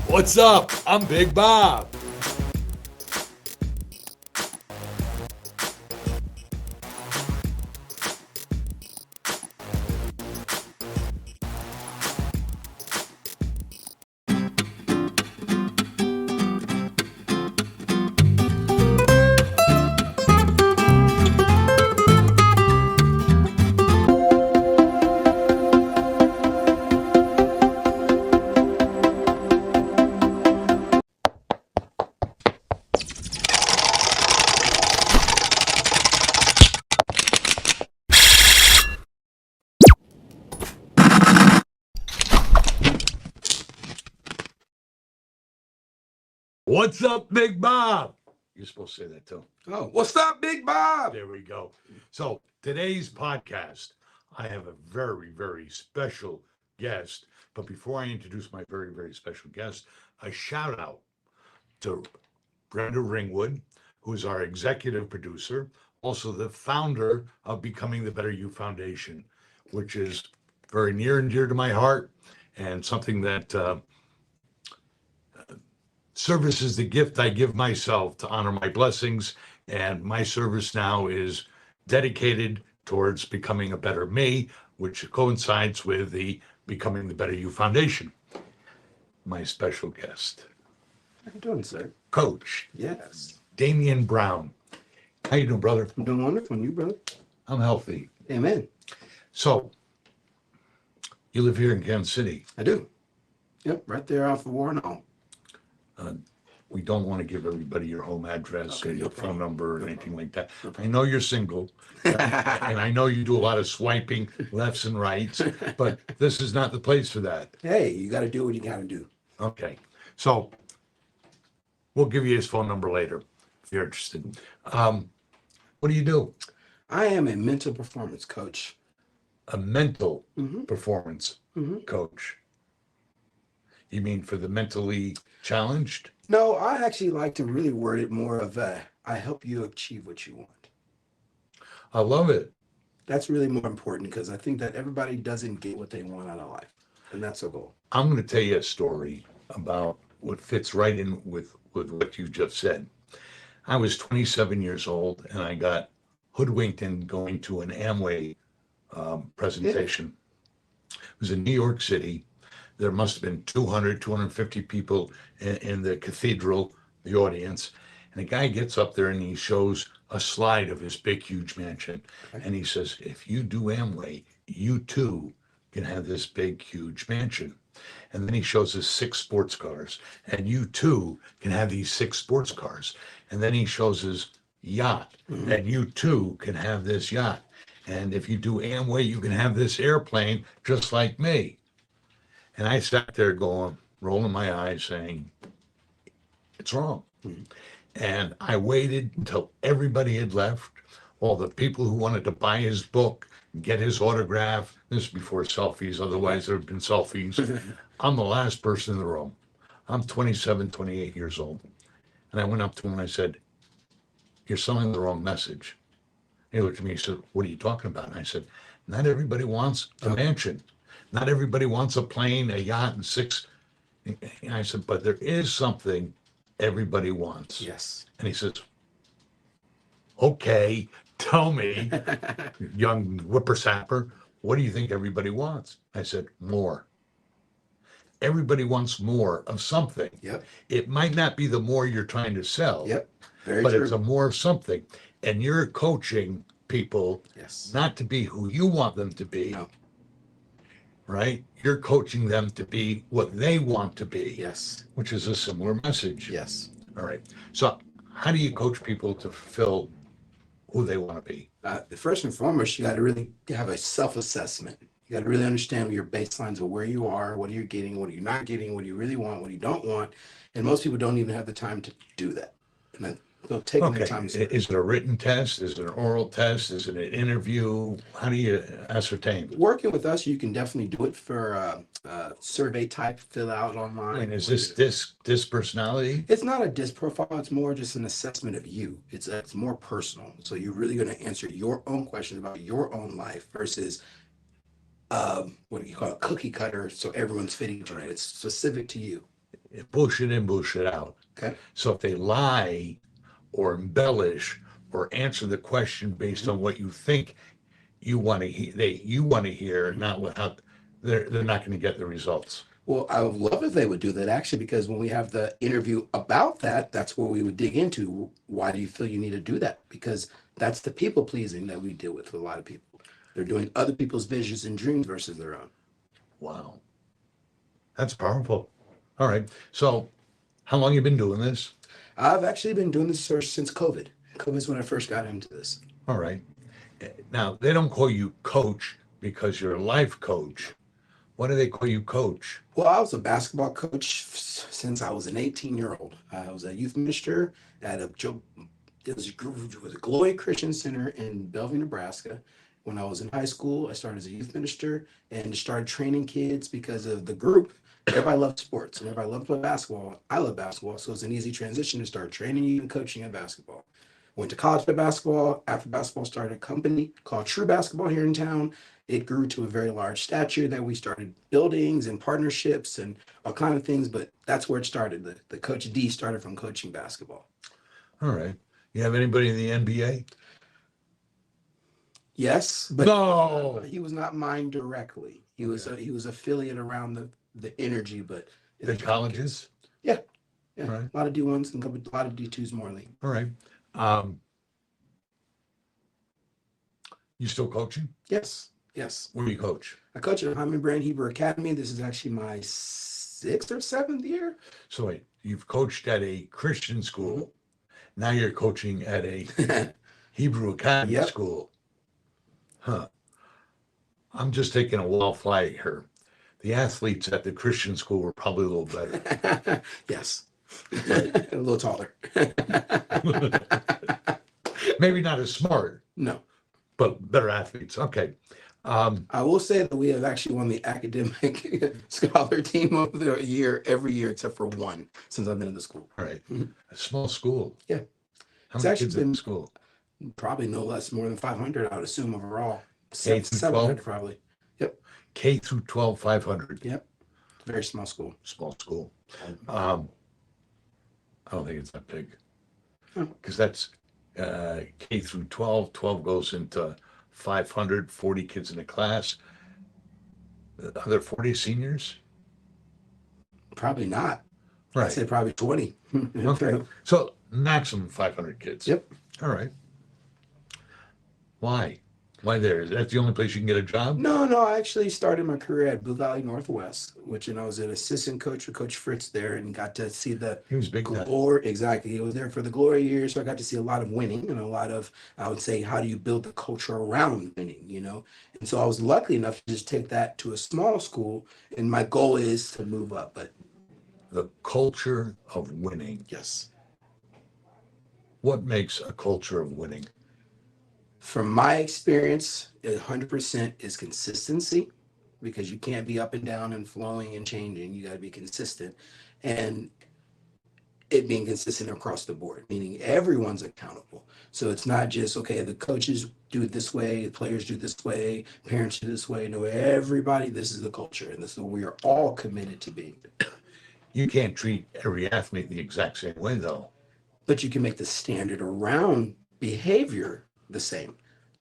What's up? I'm Big Bob. What's up, Big Bob? You're supposed to say that too. Oh, what's up, Big Bob? There we go. So, today's podcast, I have a very, very special guest. But before I introduce my very, very special guest, a shout out to Brenda Ringwood, who is our executive producer, also the founder of Becoming the Better You Foundation, which is very near and dear to my heart and something that service is the gift I give myself to honor my blessings. And my service now is dedicated towards becoming a better me, which coincides with the Becoming the Better You Foundation. My special guest, How you doing, sir? Coach Yes. Damian Brown. How you doing, brother? I'm doing wonderful. And you, brother? I'm healthy. Amen. So, you live here in Kansas City. I do. Yep, right there off of Warren. We don't want to give everybody your home address Okay, or no your phone problem. number or No anything like that. No I know you're single, and I know you do a lot of swiping lefts and rights, but this is not the place for that. Hey, you got to do what you got to do. Okay, so we'll give you his phone number later if you're interested. What do you do? I am a mental performance coach. A mental Mm-hmm. performance Mm-hmm. coach. You mean for the mentally challenged? No, I actually like to really word it more of I help you achieve what you want. I love it. That's really more important because I think that everybody doesn't get what they want out of life. And that's a goal. I'm going to tell you a story about what fits right in with what you just said. I was 27 years old and I got hoodwinked in going to an Amway presentation. It was in New York City. There must have been 200, 250 people in the cathedral, the audience. And the guy gets up there and he shows a slide of his big, huge mansion. Okay. And he says, if you do Amway, you too can have this big, huge mansion. And then he shows us 6 sports cars. And you too can have these 6 sports cars. And then he shows his yacht. Mhm. And you too can have this yacht. And if you do Amway, you can have this airplane just like me. And I sat there going, rolling my eyes, saying, it's wrong. Mhm. And I waited until everybody had left, all the people who wanted to buy his book, get his autograph. This is before selfies, otherwise there have been selfies. I'm the last person in the room. I'm 27, 28 years old. And I went up to him and I said, you're selling the wrong message. He looked at me and said, what are you talking about? And I said, not everybody wants a mansion. Not everybody wants a plane, a yacht, and 6. And I said, but there is something everybody wants. Yes. And he says, okay, tell me, young whippersnapper, what do you think everybody wants? I said, more. Everybody wants more of something. Yep. It might not be the more you're trying to sell, Yep. Very but true. it's a more of something. And you're coaching people Yes. not to be who you want them to be, No. right? You're coaching them to be what they want to be, Yes. which is a similar message. Yes. All right. So, how do you coach people to fulfill who they want to be? First and foremost, you got to really have a self-assessment. You got to really understand your baselines of where you are, what are you getting, what are you not getting, what do you really want, what you don't want. And most people don't even have the time to do that. And they'll take the Okay. time. Is it a written test? Is it an oral test? Is it an interview? How do you ascertain? Working with us, you can definitely do it for survey type, fill out I online. mean, is this personality? It's not a disc profile. It's more just an assessment of you. It's more personal. So you're really going to answer your own questions about your own life versus what do you call it, cookie cutter. So everyone's fitting to it. It's specific to you. bullshit in, bullshit out. Okay. So if they lie or embellish or answer the question based on what you think you want to hear, you want to hear, not without, they're not going to get the results. Well, I would love if they would do that actually, because when we have the interview about that, that's where we would dig into why do you feel you need to do that? Because that's the people pleasing that we deal with a lot of people. They're doing other people's visions and dreams versus their own. Wow, that's powerful. All right. So, how long you been doing this? I've actually been doing this since COVID. COVID is when I first got into this. All right. Now they don't call you coach because you're a life coach. What do they call you, coach? Well, I was a basketball coach since I was an 18-year-old. I was a youth minister at it was a Glory Christian Center in Bellevue, Nebraska. When I was in high school, I started as a youth minister and started training kids because of the group. Everybody loved sports and everybody loved to play basketball. I love basketball, so it's an easy transition to start training you and coaching in basketball. Went to college for basketball. After basketball, started a company called True Basketball here in town. It grew to a very large stature that we started buildings and partnerships and all kind of things, but that's where it started. The Coach D started from coaching basketball. All right. You have anybody in the NBA? Yes, but No. he was not mine directly. He was affiliate around the energy, but The colleges? Yeah, Right. a lot of D1s and a lot of D2s more league. All right. You still coaching? Yes. Where do you coach? I coach at Hyman Brand Hebrew Academy. This is actually my 6th or 7th year. So wait, you've coached at a Christian school. Now you're coaching at a Hebrew Academy Yep. school. Huh. I'm just taking a wild flag here. The athletes at the Christian school were probably a little better. Yes. A little taller. Maybe not as smart, No. but better athletes. Okay. I will say that we have actually won the academic scholar team of the year every year except for one since I've been in the school. All right. A small school. Yeah. How It's many actually kids in been- the school? Probably no less, more than 500, I would assume overall. K through 700 12? probably. K through 12, 500. Yep. Very small school. Small school. Oh. I don't think it's that big. Hmm. Because that's K through 12. 12 goes into 540 kids in a class. Are there 40 seniors? Probably not. I'd say probably 20. Okay. So maximum 500 kids. Yep. All right. Why? Why there? Is that the only place you can get a job? No, I actually started my career at Blue Valley Northwest, which I was an assistant coach with Coach Fritz there and got to see the He was big then. glory. Exactly. He was there for the glory years. So I got to see a lot of winning and a lot of, I would say, how do you build the culture around winning, And so I was lucky enough to just take that to a small school. And my goal is to move up. But The culture of winning. yes, What makes a culture of winning? from my experience, 100% is consistency, because you can't be up and down and flowing and changing. You got to be consistent, and it being consistent across the board, meaning everyone's accountable. So it's not just, okay, the coaches do it this way, the players do this way, parents do this way. No, everybody, this is the culture, and this is what we are all committed to being. You can't treat every athlete the exact same way, though. But you can make the standard around behavior the same,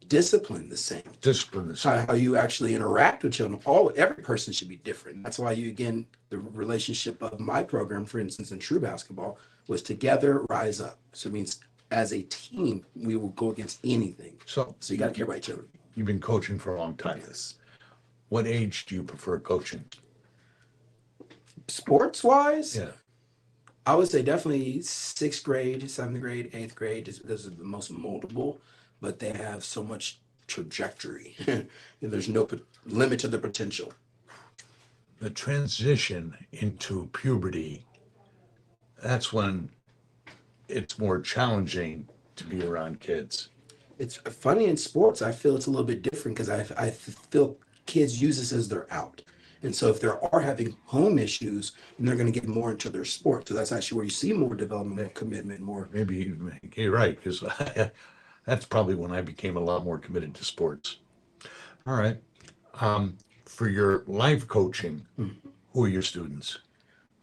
discipline the same. Discipline is How you actually interact with children. Every person should be different. That's why the relationship of my program, for instance, in True Basketball, was together, rise up. So it means as a team, we will go against anything. so. So you got to care about each other. You've been coaching for a long time. Yes. What age do you prefer coaching? Sports wise, Yeah. I would say definitely 6th grade, 7th grade, 8th grade, just because of the most moldable, but they have so much trajectory. And there's no limit to the potential. The transition into puberty, that's when it's more challenging to be around kids. It's funny in sports, I feel it's a little bit different because I feel kids use this as their out. And so if they are having home issues, then they're going to get more into their sport. So that's actually where you see more development, more commitment, more. Maybe you're right, because that's probably when I became a lot more committed to sports. All right. For your life coaching, who are your students?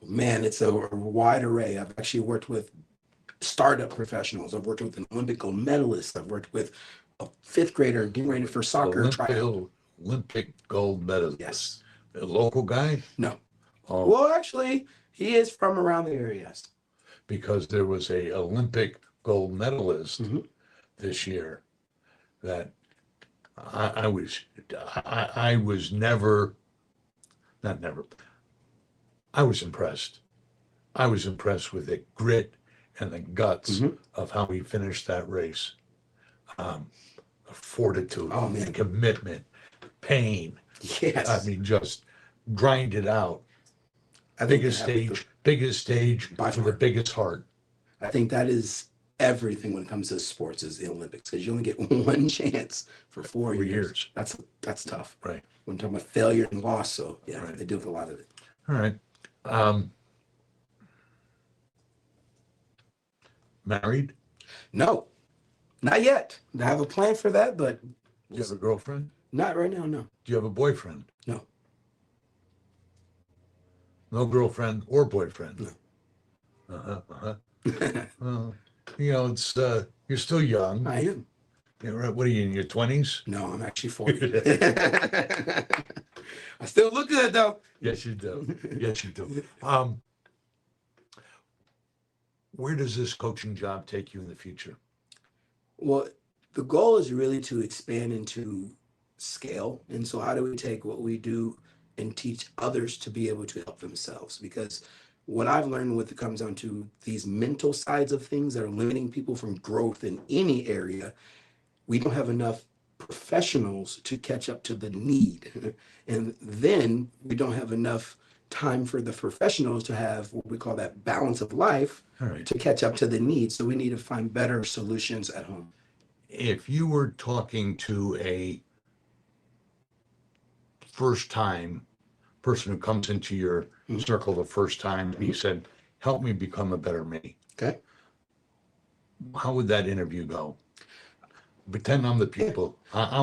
Man, it's a wide array. I've actually worked with startup professionals. I've worked with an Olympic gold medalist. I've worked with a fifth grader getting ready for soccer tryout. Olympic gold medalist. Yes. A local guy? No. Oh, Well, actually, he is from around the area. Yes. because there was a Olympic gold medalist Mhm. this year that I was I was never, not never, I was impressed. I was impressed with the grit and the guts Mhm. of how he finished that race. Um, Fortitude, Oh man. commitment, pain. Yes. I mean, just grind it out. I think Biggest stage by for the far. biggest heart. I think that is everything when it comes to sports is the Olympics because you only get one chance for 4 years. That's tough. Right. When talking about failure and loss, so yeah, Right. they do with a lot of it. All right. Married? No, not yet. I have a plan for that, but Do you have a girlfriend? not right now. No, Do you have a boyfriend? no, No girlfriend or boyfriend? no. Well, it's you're still young. I am. Yeah, right. What are you in your 20s? No, I'm actually 40. I still look good though. Yes, you do. Yes, you do. Where does this coaching job take you in the future? Well, the goal is really to expand into scale. And so, how do we take what we do and teach others to be able to help themselves? Because what I've learned when it comes down to these mental sides of things that are limiting people from growth in any area, we don't have enough professionals to catch up to the need. And then we don't have enough time for the professionals to have what we call that balance of life All right. to catch up to the needs. So we need to find better solutions at home. If you were talking to a first time person who comes into your Mhm. circle the first time, and he said, "Help me become a better me," Okay. how would that interview go? Pretend I'm the pupil. I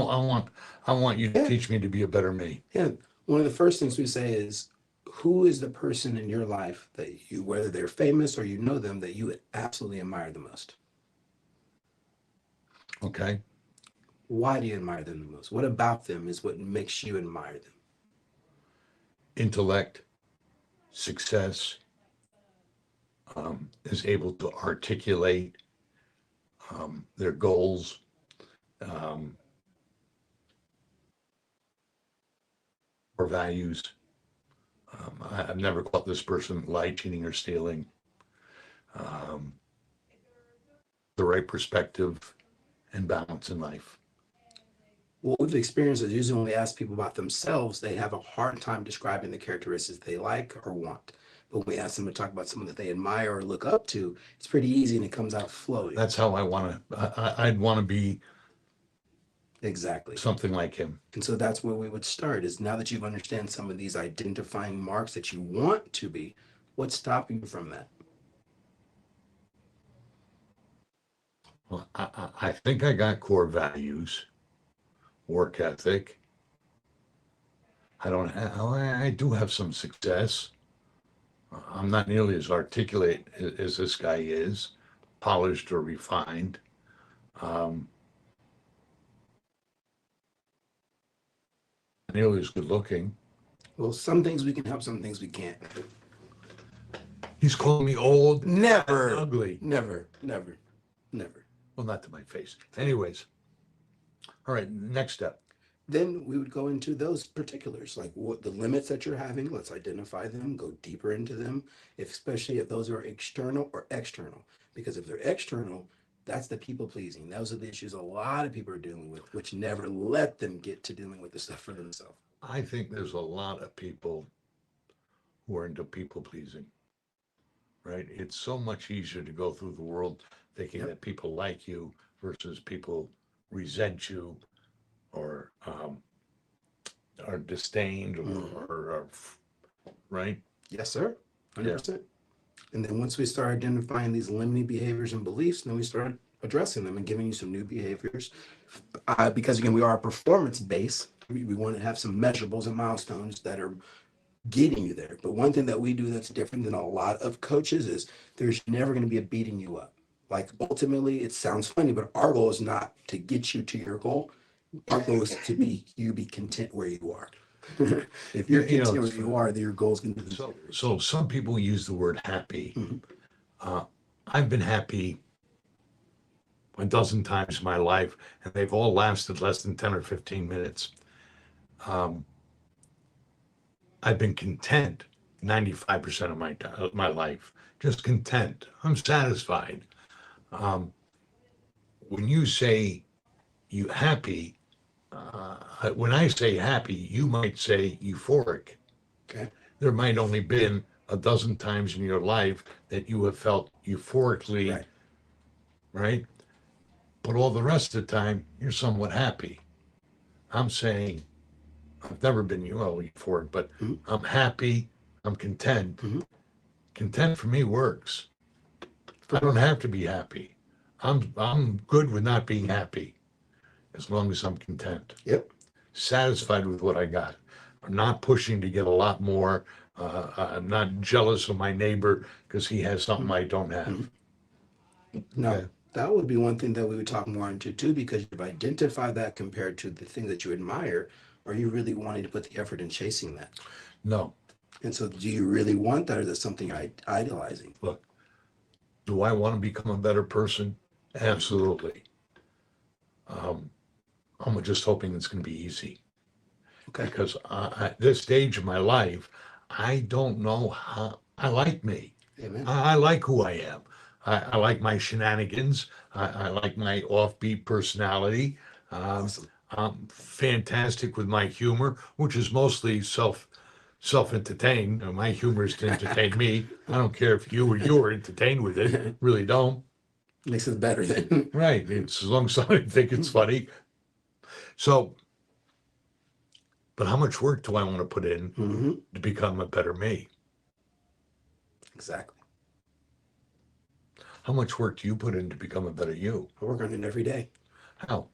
want you to Yeah. teach me to be a better me. Yeah. One of the first things we say is, who is the person in your life that you, whether they're famous or you know them, that you would absolutely admire the most? Okay. Why do you admire them the most? What about them is what makes you admire them? Intellect, success, is able to articulate their goals, um, or values. I've never caught this person lie, cheating, or stealing. Um, the right perspective and balance in life. What we've experienced is usually when we ask people about themselves, they have a hard time describing the characteristics they like or want. But when we ask them to talk about someone that they admire or look up to, it's pretty easy and it comes out flowing. That's how I want to. I'd want to be Exactly. something like him. And so that's where we would start is now that you've understand some of these identifying marks that you want to be, what's stopping you from that? Well, I think I got core values, work ethic. I don't. I do have some success. I'm not nearly as articulate as this guy is, polished or refined. Um, Nearly as good looking. Well, some things we can help, some things we can't. He's calling me old, Never, and ugly. never, never, never. Well, not to my face. Anyways, all right. Next step. Then we would go into those particulars, like what the limits that you're having. Let's identify them, go deeper into them, especially if those are external or external. Because if they're external, that's the people pleasing. Those are the issues a lot of people are dealing with, which never let them get to dealing with the stuff for themselves. I think there's a lot of people who are into people pleasing, right? It's so much easier to go through the world thinking that people like you versus people resent you or are disdained or right? Yes, sir. 100%. And then once we start identifying these limiting behaviors and beliefs, then we start addressing them and giving you some new behaviors. Because again, we are a performance base. We want to have some measurables and milestones that are getting you there. But one thing that we do that's different than a lot of coaches is there's never going to be a beating you up. Like ultimately, it sounds funny, but our goal is not to get you to your goal. Our goal is to be content where you are. If you're You know, content where you are, then your goal is going to be so some people use the word happy. Mhm. I've been happy a dozen times in my life, and they've all lasted less than 10 or 15 minutes. I've been content 95% of my life, just content. I'm satisfied. When you say you happy, when I say happy, you might say euphoric. okay. There might only been a dozen times in your life that you have felt euphorically, Right. right? But all the rest of the time, you're somewhat happy. I'm saying I've never been euphoric, but Mhm. I'm happy. I'm content. Mhm. Content for me works. I For don't have to be happy. I'm good with not being happy as long as I'm content, Yep. satisfied with what I got. I'm not pushing to get a lot more. I'm not jealous of my neighbor because he has something I don't have. Mhm. Now, Okay. that would be one thing that we would talk more into too, because you've identified that compared to the thing that you admire. Are you really wanting to put the effort in chasing that? No, And so, do you really want that, or is that something idolizing? look, do I want to become a better person? Absolutely. I'm just hoping it's going to be easy Okay. because at this stage of my life, I don't know how I like me. Amen. I like who I am. I like my shenanigans. I like my offbeat personality. Um, Awesome. I'm fantastic with my humor, which is mostly self entertained. My humor is to entertain me. I don't care if you are entertained with it. Really don't. Makes it better then. Right. It's as long as I think it's funny. So, but how much work do I want to put in Hmm. to become a better me? Exactly. How much work do you put in to become a better you? I work on it every day. How?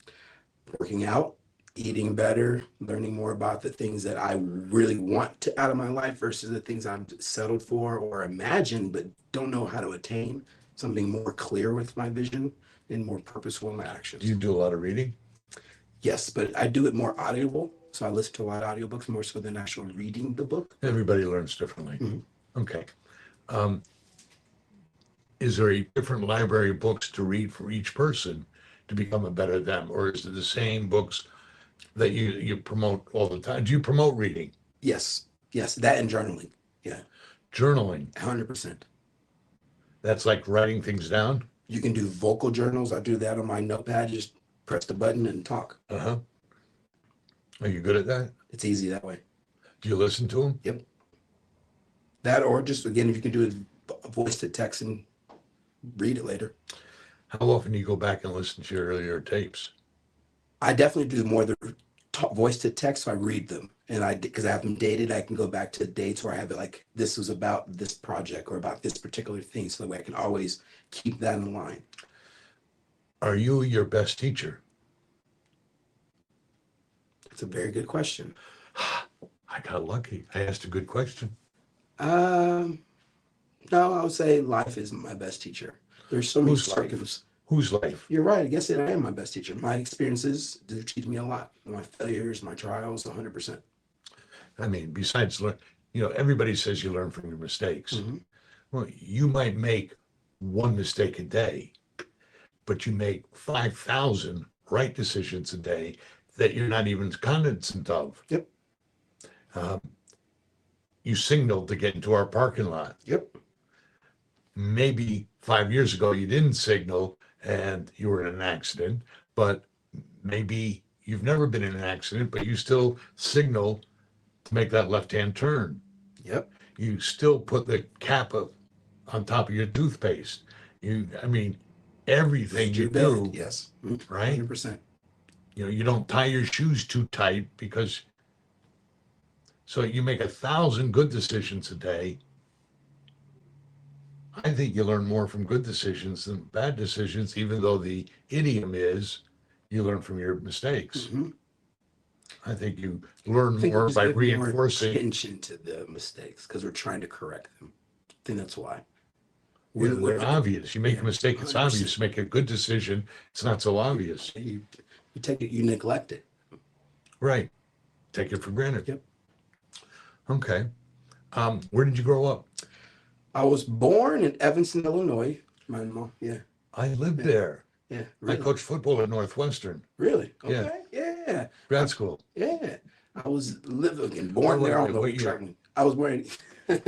Working out, eating better, learning more about the things that I really want to out of my life versus the things I'm settled for or imagine but don't know how to attain. Something more clear with my vision and more purposeful in my Do you actions. do a lot of reading? Yes, but I do it more audible. So I listen to a lot of audiobooks more so than actually reading the book. Everybody learns differently. Mhm. Okay. Is there a different library of books to read for each person to become a better them? Or is it the same books that you promote all the time? Do you promote reading? Yes, yes, that and journaling. Yeah, Journaling? 100%. That's like writing things down? You can do vocal journals. I do that on my notepad. Just press the button and talk. Uh-huh. Are you good at that? It's easy that way. Do you listen to them? Yep. That or just again, if you can do it voice to text and read it later. How often do you go back and listen to your earlier tapes? I definitely do more the voice to text. So I read them, and because I have them dated, I can go back to dates where I have it like this was about this project or about this particular thing, so that way I can always keep that in line. Are you your best teacher? It's a very good question. I got lucky. I asked a good question. Um, no, I would say life is my best teacher. There's so many Whose life? circles. Whose life? You're right. I guess that I am my best teacher. My experiences do teach me a lot. My failures, my trials, 100%. I mean, besides, everybody says you learn from your mistakes. Hmm. Well, you might make one mistake a day, but you make 5,000 right decisions a day that you're not even cognizant of. Yep. You signaled to get into our parking lot. Yep. Maybe 5 years ago you didn't signal and you were in an accident, but maybe you've never been in an accident, but you still signal to make that left-hand turn. Yep. You still put the on top of your toothpaste. I mean, everything Did you your best? do, Yes. right? 100%. You don't tie your shoes too tight because so you make 1,000 good decisions a day. I think you learn more from good decisions than bad decisions, even though the idiom is you learn from your mistakes. Hmm. I think you learn I think we more just by give more reinforcing. attention to the mistakes because we're trying to correct them. I think that's why. Yeah, they're We're obvious. You make yeah, a mistake, it's obvious. 100%. You make a good decision, it's not so obvious. You take it, you neglect it. Right. Take it for granted. Yep. Okay. Where did you grow up? I was born in Evanston, Illinois. My mom, yeah, I lived yeah, there. yeah, I really, coached football at Northwestern. really. Yeah, Okay, yeah, grad school. yeah. I was living and By born the there way, on what the year? track. I was born in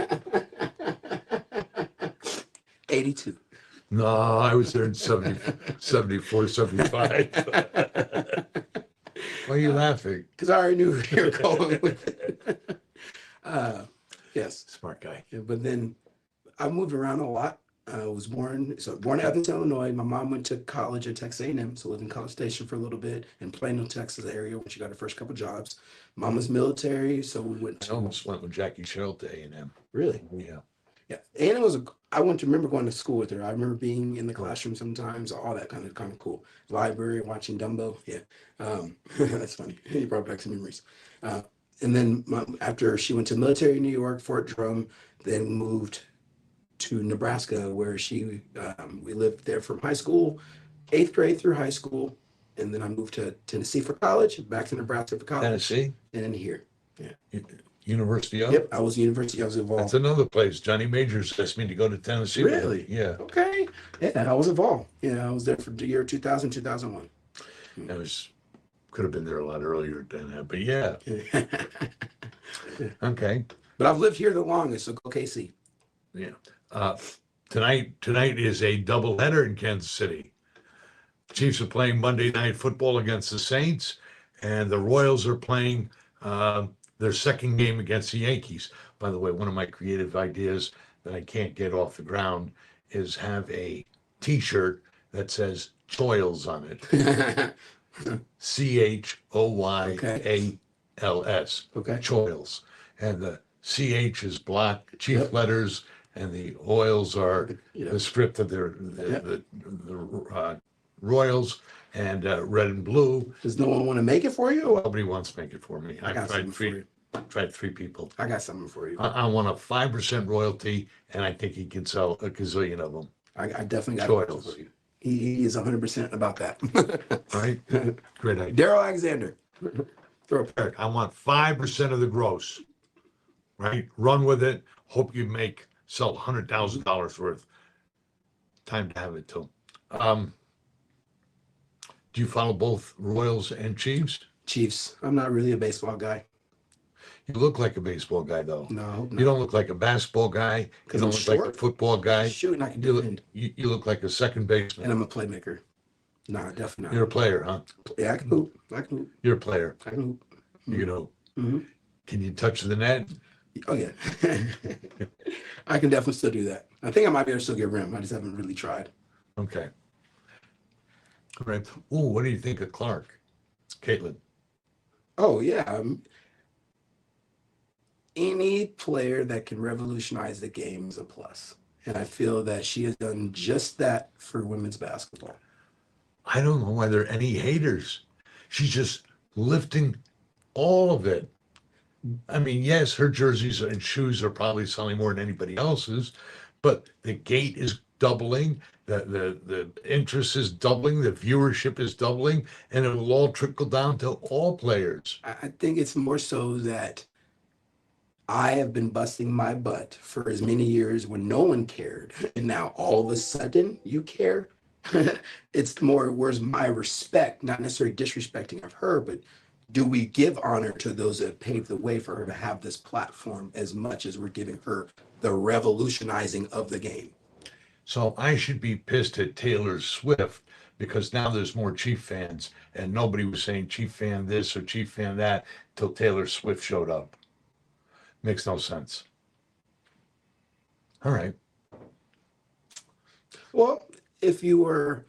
82. No, I was there in 70, 74, 75. Why are you laughing? Because I already knew where you were going with it. Yes, Smart guy. yeah, but then I moved around a lot. I was born in Evanston, Illinois. My mom went to college at Texas A&M, so lived in College Station for a little bit in Plano, Texas area when she got her first couple jobs. Mom was military, so we went I to almost went with Jackie Sherrill to A&M. really, Yeah. yeah. A&M was I went to remember going to school with her. I remember being in the Cool. classroom sometimes, all that kind of cool. Library, watching Dumbo. Yeah, that's funny. You brought back some memories. And then after she went to military in New York, Fort Drum, then moved to Nebraska, where we lived there from high school, 8th grade through high school, and then I moved to Tennessee for college, back to Nebraska for college, Tennessee? and then here. Yeah. University of? Yep, I was university. I was That's involved. another place. Johnny Majors asked me to go to Tennessee with him. Really? Yeah. Okay. Yeah, I was involved. Yeah, I was there for the year 2000, 2001. Could have been there a lot earlier than that, but yeah. Yeah. Okay. But I've lived here the longest, so go KC. Yeah. Tonight is a doubleheader in Kansas City. Chiefs are playing Monday Night Football against the Saints, and the Royals are playing their second game against the Yankees. By the way, one of my creative ideas that I can't get off the ground is have a T-shirt that says Choils on it. Choyals. Okay. Choils. And the CH is black, chief Yep. letters, and the oils are Yeah. the script of the Royals, and red and blue. Does no one want to make it for you? Nobody wants to make it for me. I got something for you. Tried three people. I got something for you. I want a 5% royalty, and I think he can sell a gazillion of them. I definitely got Choils. something for you. He is 100% about that. Right? Great idea. Daryl Alexander. Throw a Eric, I want 5% of the gross. Right? Run with it. Hope you sell $100,000 worth. Time to have it too. Do you follow both Royals and Chiefs? Chiefs. I'm not really a baseball guy. You look like a baseball guy, though. No, I hope You not. don't look like a basketball guy. You 'Cause don't I'm look like a short. football guy. Shooting, I can You look, defend. you look like a second baseman. And I'm a playmaker. No, definitely not. You're a player, huh? Yeah, I can hoop. I can hoop. You're a player. I can hoop. You know, hmm can you touch the net? Oh, yeah. I can definitely still do that. I think I might be able to still get rim. I just haven't really tried. Okay. All right. Ooh, what do you think of Clark? Caitlin. Oh, yeah. Any player that can revolutionize the game is a plus. And I feel that she has done just that for women's basketball. I don't know why there are any haters. She's just lifting all of it. I mean, yes, her jerseys and shoes are probably selling more than anybody else's, but the gate is doubling, the interest is doubling, the viewership is doubling, and it will all trickle down to all players. I think it's more so that I have been busting my butt for as many years when no one cared. And now all of a sudden you care. It's more, where's my respect? Not necessarily disrespecting of her, but do we give honor to those that paved the way for her to have this platform as much as we're giving her the revolutionizing of the game? So I should be pissed at Taylor Swift because now there's more Chief fans, and nobody was saying Chief fan this or Chief fan that till Taylor Swift showed up. Makes no sense. All right. Well, if you were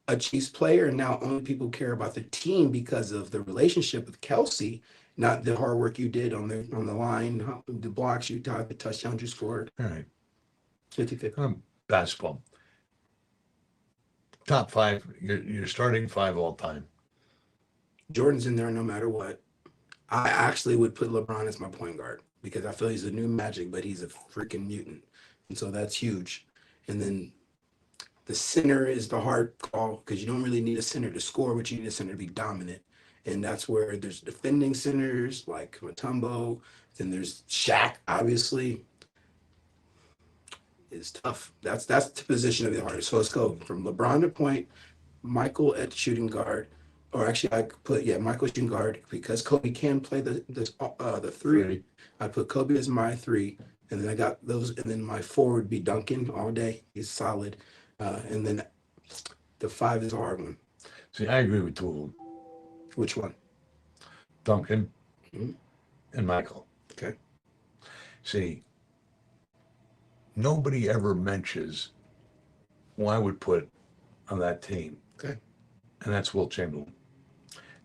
a Chiefs player and now only people care about the team because of the relationship with Kelsey, not the hard work you did on the line, the blocks you tied, the touchdowns you scored. All right. 50-50. Basketball. Top five. You're starting five all time. Jordan's in there no matter what. I actually would put LeBron as my point guard because I feel he's a new Magic, but he's a freaking mutant, and so that's huge. And then the center is the hard call because you don't really need a center to score, but you need a center to be dominant. And that's where there's defending centers like Matumbo. Then there's Shaq, obviously. It's tough. That's the position of the hardest. So let's go from LeBron to point, Michael at shooting guard, or actually I could put Michael shooting guard because Kobe can play the three. Three. I put Kobe as my three, and then I got those, and then my four would be Duncan all day. He's solid, and then the five is a hard one. See, I agree with two of them, Which one? Duncan Mhm. and Michael. Okay. See, nobody ever mentions who I would put on that team, Okay. and that's Will Chamberlain.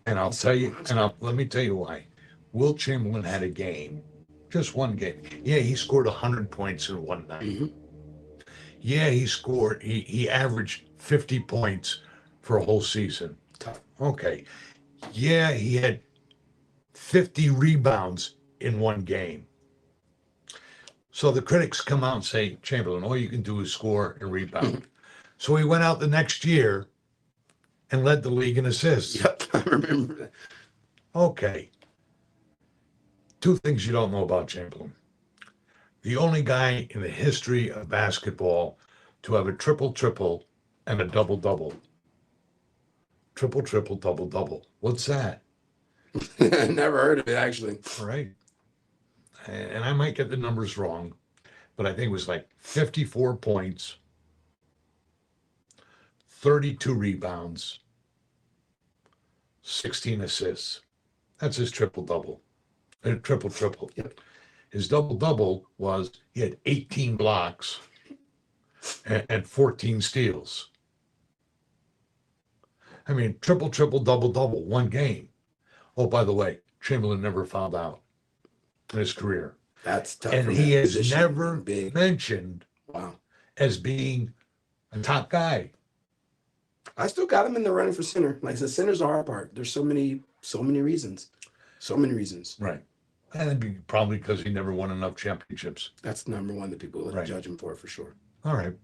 And I'll tell you, let me tell you why. Will Chamberlain had a game, just one game. Yeah, he scored 100 points in one night. hmm Yeah, he averaged 50 points for a whole season. Tough. Okay. Yeah, he had 50 rebounds in one game. So the critics come out and say, Chamberlain, all you can do is score and rebound. So he went out the next year and led the league in assists. Yep, I remember that. Okay. Two things you don't know about Chamberlain. The only guy in the history of basketball to have a triple-triple and a double-double. Triple-triple, double-double. What's that? Never heard of it actually. All right. And I might get the numbers wrong, but I think it was like 54 points, 32 rebounds, 16 assists. That's his triple-double. Triple-triple. Yep. His double-double was he had 18 blocks and 14 steals. I mean, triple-triple, double-double, one game. Oh, by the way, Chamberlain never fouled out in his career. That's tough. And from he that is position, never big. mentioned Wow. as being a top guy. I still got him in the running for center. Like I said, center's the hard part. There's so many reasons. So many reasons. Right. And it'd be probably because he never won enough championships. That's number one that people would Right. judge him for sure. All right.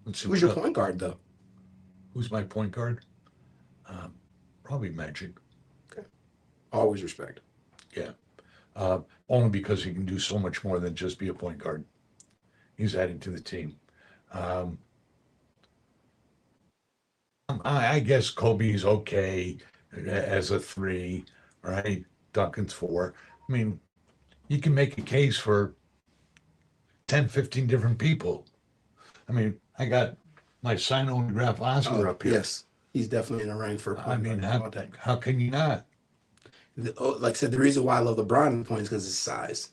Let's see. Who's your point guard though? Who's my point guard? Probably Magic. Always respect. Only because he can do so much more than just be a point guard. He's adding to the team. I guess Kobe's okay as a three, right? Duncan's four. I mean, you can make a case for 10, 15 different people. I mean, I got my signed autograph Oscar up here. Yes, he's definitely in the running for. I mean, all day. how can you not? Like I said, the reason why I love LeBron in points because his size.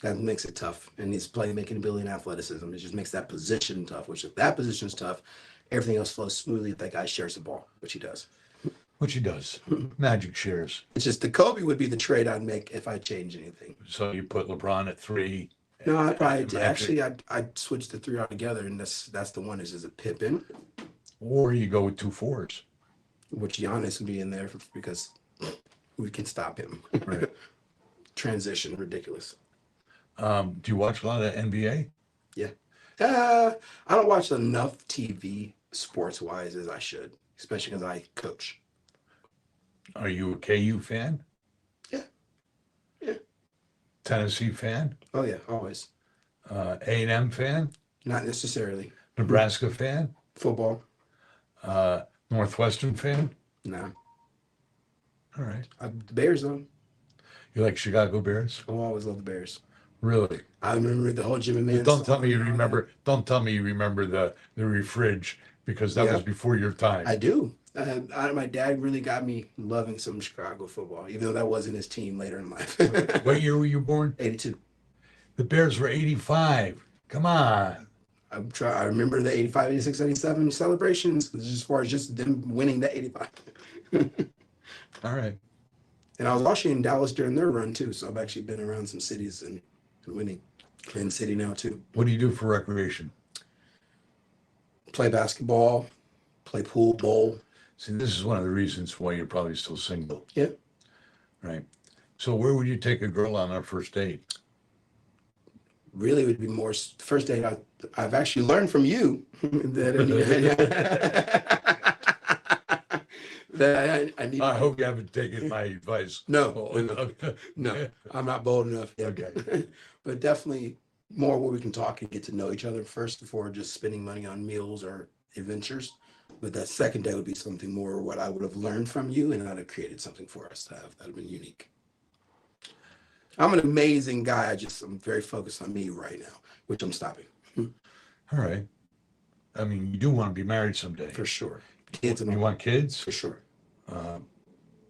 That makes it tough, and his playmaking ability and athleticism. It just makes that position tough. Which if that position is tough, everything else flows smoothly if that guy shares the ball, which he does. Which he does. Magic shares. It's just the Kobe would be the trade I'd make if I change anything. So you put LeBron at three. No, I'd probably Magic. actually I'd switch the three altogether, and that's the one is a Pippen, Or you go with 2 4s. which Giannis would be in there because we can stop him. Right. Transition, ridiculous. Do you watch a lot of NBA? I don't watch enough TV sports wise as I should, especially because I coach. Are you a KU fan? Yeah. Tennessee fan? Oh yeah, always. A&M fan? Not necessarily Nebraska fan? football. Northwestern fan? Nah, All right. the Bears though. You like Chicago Bears? I always love the Bears. Really? I remember the whole Jimmy Man. Don't tell song me you and all that. remember. Don't tell me you remember the refridge because that Yeah. was before your time. I do. My dad really got me loving some Chicago football, even though that wasn't his team later in life. What year were you born? 82. The Bears were 85. Come on. I remember the 85, 86, 87 celebrations as far as just them winning the 85. All right. And I was actually in Dallas during their run too, so I've actually been around some cities and winning. In city now too. What do you do for recreation? Play basketball, play pool, bowl. See, this is one of the reasons why you're probably still single, Yeah. right? So where would you take a girl on our first date? Really would be more first date. I've actually learned from you that I need. I hope you haven't taken my advice. No, Oh, no, I'm not bold enough yet. Okay. But definitely more where we can talk and get to know each other first before just spending money on meals or adventures. But that second day would be something more what I would have learned from you, and I'd have created something for us to have that would have been unique. I'm an amazing guy. I'm very focused on me right now, which I'm stopping. All right. I mean, you do want to be married someday. For sure. Kids and You all. want kids? For sure.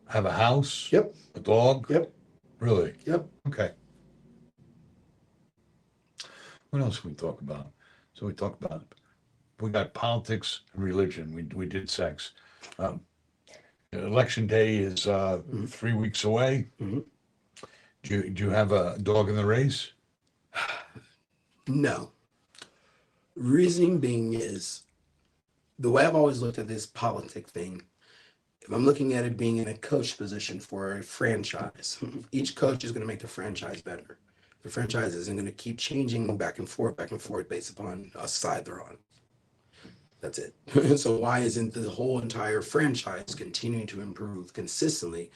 Have a house? Yep. A dog? Yep. Really? Yep. Okay. What else can we talk about? So we got politics and religion. We did sex. Election day is 3 weeks away. Mhm. Do you have a dog in the race? No. Reasoning being is the way I've always looked at this politic thing. If I'm looking at it being in a coach position for a franchise, each coach is going to make the franchise better. The franchise isn't going to keep changing back and forth based upon a side they're on. That's it. So why isn't the whole entire franchise continuing to improve consistently?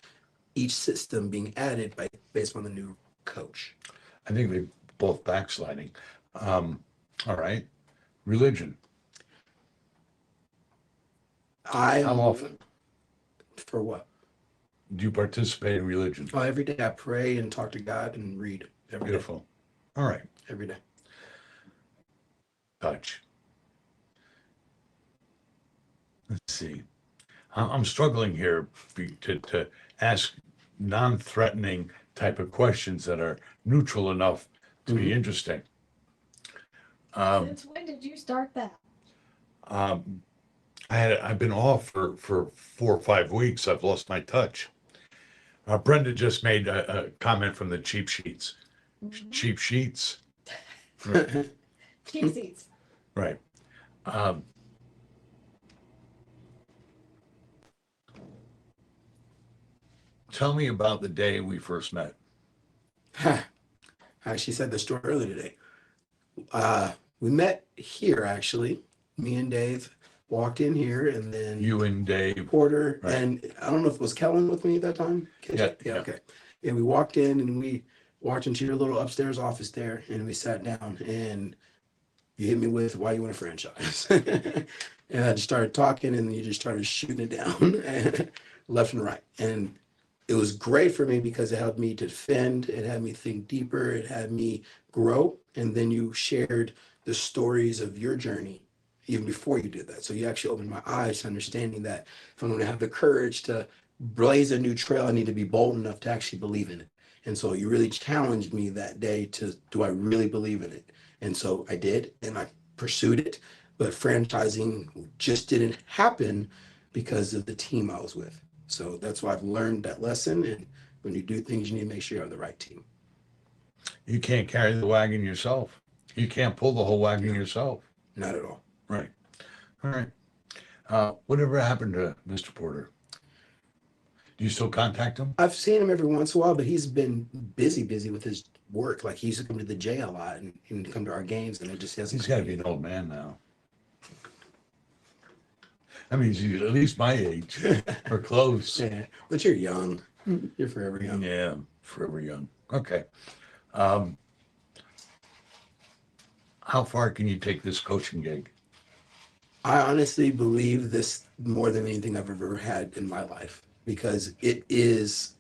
Each system being added based on the new coach. I think they're both backsliding. All right. Religion. How often For what? do you participate in religion? Oh, every day I pray and talk to God and read every day. Beautiful. All right. Every day. Touch. Let's see. I'm struggling here to ask non-threatening type of questions that are neutral enough to be interesting. Since when did you start that? I've been off for 4 or 5 weeks. I've lost my touch. Brenda just made a comment from the cheap sheets. Cheap sheets. Cheap seats. Right. Tell me about the day we first met. I actually said the story earlier today. We met here, actually. Me and Dave walked in here, and then You and Dave. Porter, Right. and I don't know if it was Kellen with me at that time. Yeah. Okay. And we walked in, and we walked into your little upstairs office there, and we sat down, and you hit me with why you want a franchise. And I just started talking, and you just started shooting it down left and right. And it was great for me because it helped me to defend, it had me think deeper, it had me grow. And then you shared the stories of your journey even before you did that. So you actually opened my eyes to understanding that if I'm going to have the courage to blaze a new trail, I need to be bold enough to actually believe in it. And so you really challenged me that day to, do I really believe in it? And so I did, and I pursued it. But franchising just didn't happen because of the team I was with. So that's why I've learned that lesson. And when you do things, you need to make sure you have the right team. You can't carry the wagon yourself. You can't pull the whole wagon yourself. Not at all. Right. All right. Whatever happened to Mr. Porter? Do you still contact him? I've seen him every once in a while, but he's been busy with his work. Like he used to come to the J a lot and come to our games, and it just hasn't. He's got to be an old man now. I mean, he's at least my age or close. Yeah, but you're young. You're forever young. Yeah, forever young. Okay. How far can you take this coaching gig? I honestly believe this more than anything I've ever had in my life because it is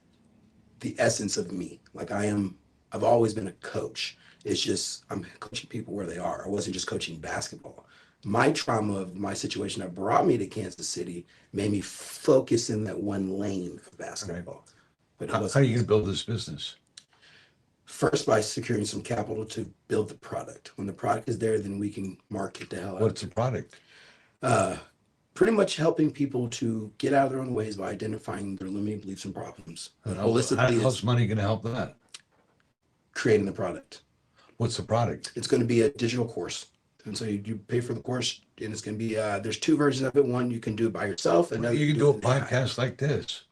the essence of me. Like I've always been a coach. It's just I'm coaching people where they are. I wasn't just coaching basketball. My trauma of my situation that brought me to Kansas City made me focus in that one lane of basketball. But How are you going to build this business? first by securing some capital to build the product. When the product is there, then we can market the hell out. What's the product? Pretty much helping people to get out of their own ways by identifying their limiting beliefs and problems. Holistically, How's it's money going to help that? creating the product. What's the product? It's going to be a digital course And so you pay for the course, and it's going to be, there's two versions of it. One, you can do it by yourself. And You can do a it in AI. podcast like this.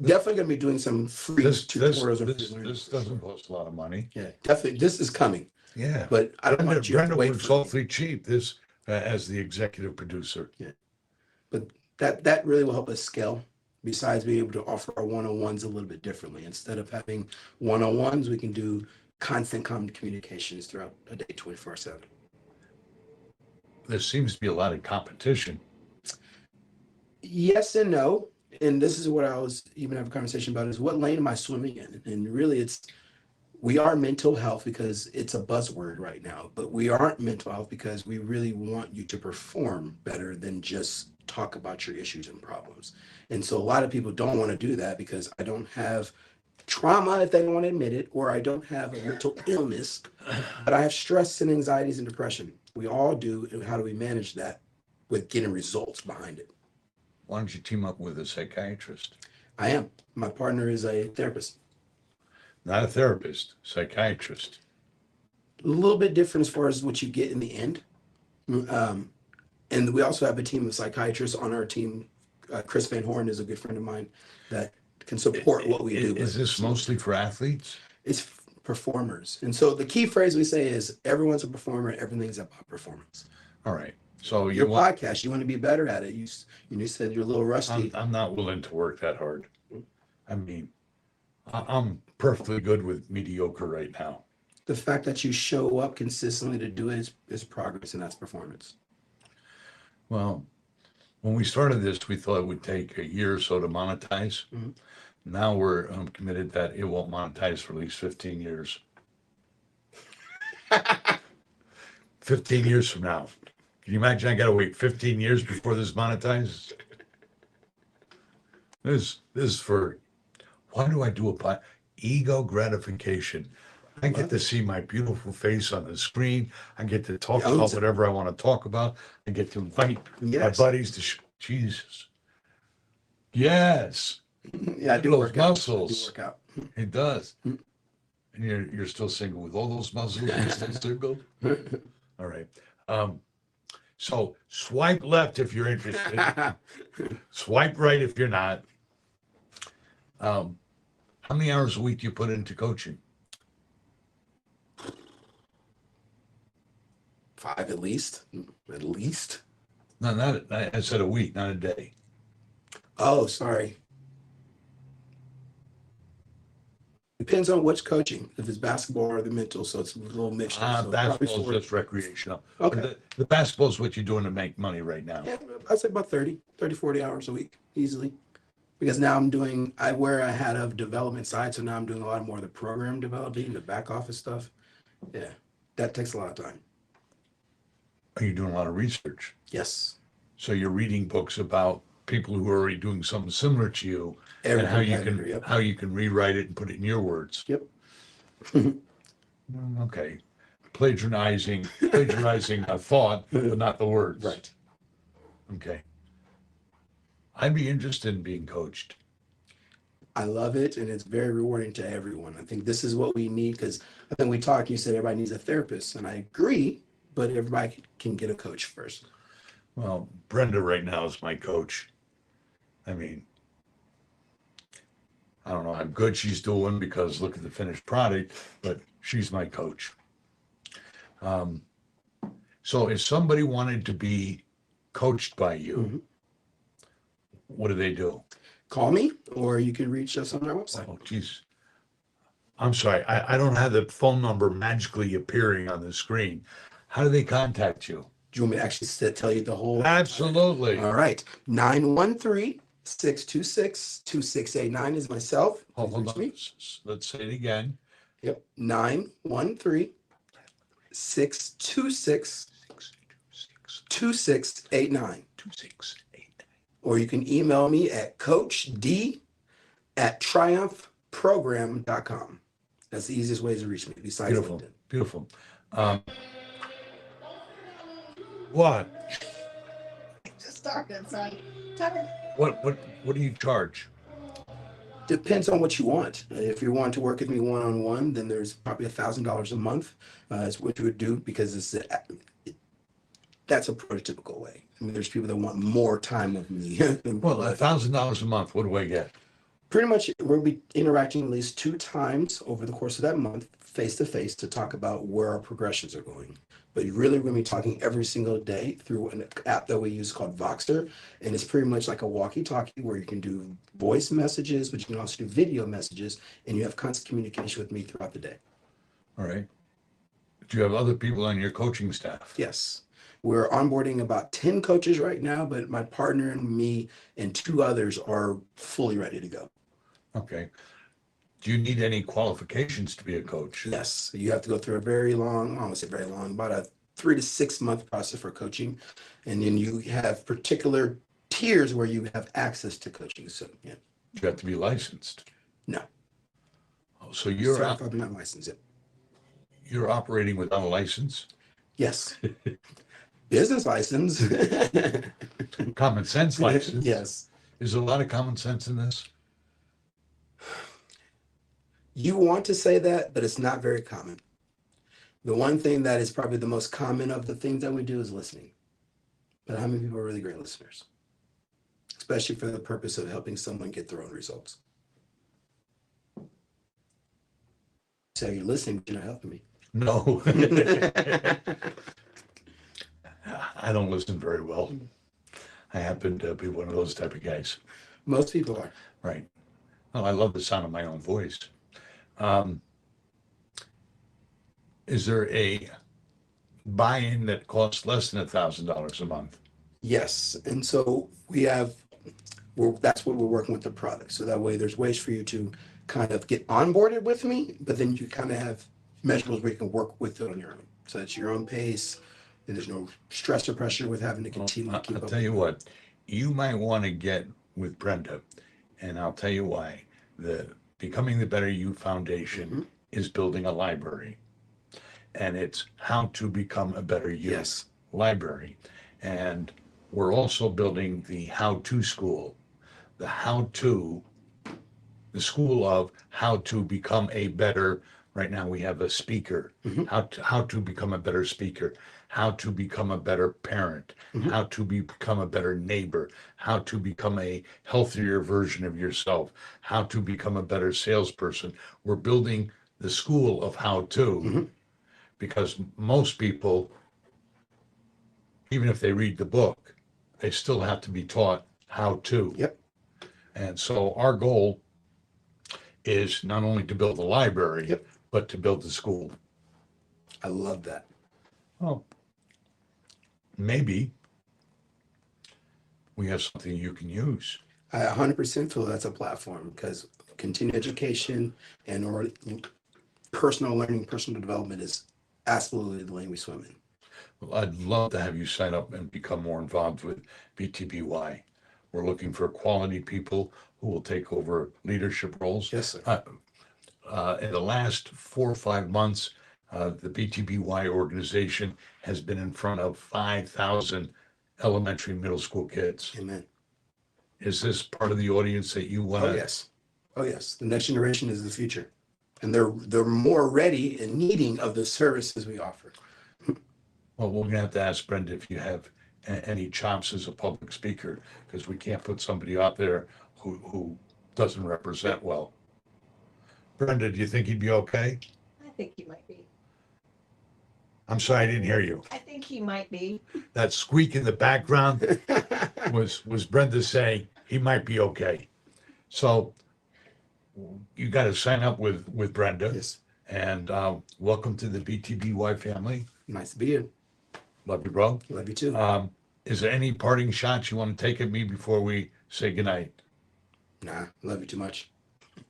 Definitely going to be doing some free tutorials. Or free learning. This doesn't cost a lot of money. Yeah, definitely. This is coming. Yeah. But I don't want you to Brenda wait works for awfully cheap this as the executive producer. Yeah. But that really will help us scale. Besides being able to offer our one-on-ones a little bit differently. Instead of having one-on-ones, we can do constant communications throughout a day, 24/7. There seems to be a lot of competition. Yes and no. And this is what I was even having a conversation about is what lane am I swimming in? And really we are mental health because it's a buzzword right now, but we aren't mental health because we really want you to perform better than just talk about your issues and problems. And so a lot of people don't want to do that because I don't have trauma if they don't want to admit it, or I don't have a mental illness, but I have stress and anxieties and depression. We all do. And how do we manage that with getting results behind it? Why don't you team up with a psychiatrist? I am. My partner is a therapist. Not a therapist, psychiatrist. A little bit different as far as what you get in the end. And we also have a team of psychiatrists on our team. Chris Van Horn is a good friend of mine that can support what we do. Is this mostly for athletes? It's performers. And so the key phrase we say is everyone's a performer. Everything's about performance. All right. So Your podcast, you want to be better at it. You said you're a little rusty. I'm not willing to work that hard. I mean, I'm perfectly good with mediocre right now. The fact that you show up consistently to do it is progress, and that's performance. Well, when we started this, we thought it would take a year or so to monetize. Mm-hmm. Now we're committed that it won't monetize for at least 15 years. 15 years from now. Can you imagine I got to wait 15 years before this monetizes? This is for, why do I do ego gratification? I get to see my beautiful face on the screen. I get to talk about whatever I want to talk about. I get to invite my buddies to Jesus. Yes. Yeah, I do those muscles. work out. It does. And you're still single with all those muscles. You're still single. All right. So swipe left if you're interested. Swipe right if you're not. How many hours a week do you put into coaching? 5 at least. At least. No, not I said a week, not a day. Oh, sorry. Depends on which coaching. If it's basketball or the mental, so it's a little mixed. So basketball is just recreational. Okay. The basketball is what you're doing to make money right now. Yeah, I'd say about 30, 40 hours a week, easily. Because now I'm doing, where I had a development side, so now I'm doing a lot more of the program developing, the back office stuff. Yeah, that takes a lot of time. Are you doing a lot of research? Yes. So you're reading books about people who are already doing something similar to you, and how you can rewrite it and put it in your words. Yep. Okay. Plagiarizing a thought, but not the words. Right. Okay. I'd be interested in being coached. I love it, and it's very rewarding to everyone. I think this is what we need, because I think we talked, you said everybody needs a therapist, and I agree, but everybody can get a coach first. Well, Brenda right now is my coach. I mean, I don't know how good she's doing because look at the finished product, but she's my coach. So if somebody wanted to be coached by you, what do they do? Call me, or you can reach us on our website. Oh, geez. I'm sorry. I don't have the phone number magically appearing on the screen. How do they contact you? Do you want me to actually tell you the whole? Absolutely. All right. 913-626-2689 is myself. Hold on. Let's say it again. Yep. 913-626-2689. Or you can email me at coachd@triumphprogram.com. That's the easiest way to reach me besides LinkedIn. Beautiful. What? Just talking, son. What do you charge? Depends on what you want. If you want to work with me one-on-one, then there's probably $1,000 a month. Is what you would do, because That's a prototypical way. I mean, there's people that want more time with me. Well, $1,000 a month, what do I get? Pretty much, we'll be interacting at least 2 times over the course of that month, face to face, to talk about where our progressions are going. But you're really going to be talking every single day through an app that we use called Voxer. And it's pretty much like a walkie-talkie where you can do voice messages, but you can also do video messages, and you have constant communication with me throughout the day. All right. Do you have other people on your coaching staff? Yes. We're onboarding about 10 coaches right now, but my partner and me and 2 others are fully ready to go. Okay. Do you need any qualifications to be a coach? Yes, you have to go through a very long, I don't want to say very long, about a 3 to 6 month process for coaching. And then you have particular tiers where you have access to coaching. So, yeah. You have to be licensed. No. Oh, so you're Certified, not licensed yet. you're operating without a license? Yes. Business license. Common sense license? Yes. Is there a lot of common sense in this? You want to say that, but it's not very common. The one thing that is probably the most common of the things that we do is listening. But how many people are really great listeners? Especially for the purpose of helping someone get their own results. So you're listening, but you're not helping me. No. I don't listen very well. I happen to be one of those type of guys. Most people are. Right. Well, I love the sound of my own voice. Is there a buy-in that costs less than $1,000 a month? Yes. And so that's what we're working with the product. So that way there's ways for you to kind of get onboarded with me, but then you kind of have measurables where you can work with it on your own. So it's your own pace. And there's no stress or pressure with having to continue to keep I'll up. tell you what, you might want to get with Brenda, and I'll tell you why. The Becoming the Better You Foundation is building a library, and it's how to become a better you Yes. library. And we're also building the how-to school, the school of how to become a better. Right now we have a speaker, how to become a better speaker, how to become a better parent, how to become a better neighbor, how to become a healthier version of yourself, how to become a better salesperson. We're building the school of how to, because most people, even if they read the book, they still have to be taught how to. Yep. And so our goal is not only to build the library, but to build the school. I love that. Well, maybe we have something you can use. I 100% feel that's a platform because continued education or personal learning, personal development is absolutely the lane we swim in. Well, I'd love to have you sign up and become more involved with BTBY. We're looking for quality people who will take over leadership roles. Yes, sir. In the last 4 or 5 months, the BTBY organization has been in front of 5,000 elementary, middle school kids. Amen. Is this part of the audience that you want to? Oh, yes. Oh, yes. The next generation is the future. And they're more ready and needing of the services we offer. Well, we're gonna have to ask Brenda if you have any chops as a public speaker, because we can't put somebody out there who doesn't represent well. Brenda, do you think he'd be okay? I think he might be. I'm sorry, I didn't hear you. I think he might be. That squeak in the background was Brenda saying he might be okay. So you got to sign up with Brenda. Yes. And welcome to the BTBY family. Nice to be here. Love you, bro. Love you too. Is there any parting shots you want to take at me before we say goodnight? Nah, love you too much.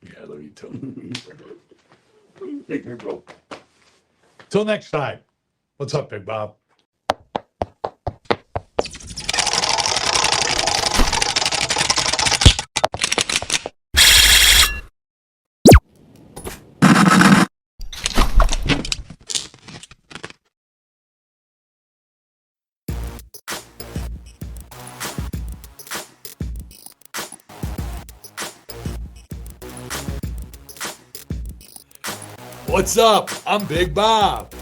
Yeah, I love you too. Take care, bro. Till next time. What's up, Big Bob? What's up? I'm Big Bob.